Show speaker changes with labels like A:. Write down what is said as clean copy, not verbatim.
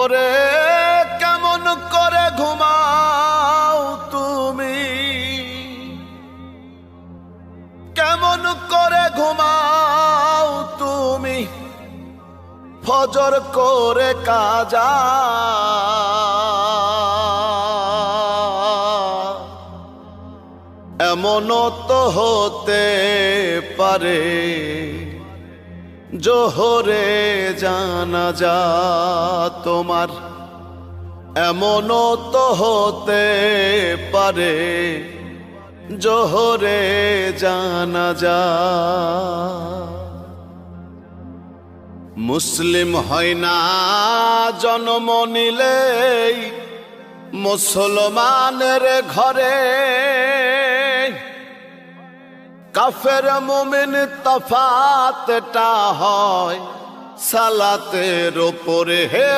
A: ওরে কেমন করে ঘুমাও তুমি, কেমন করে ঘুমাও তুমি ফজর করে কাজা। এমনও তো হতে পারে জোহরে জানাজা তোমার, এমনও তো হতে পারে জোহরে জানাজা। মুসলিম হয় না জন্ম নিলেই মুসলমানের ঘরে, কাফের মুমিন তফাতটা হয় সালাতের উপরে। হে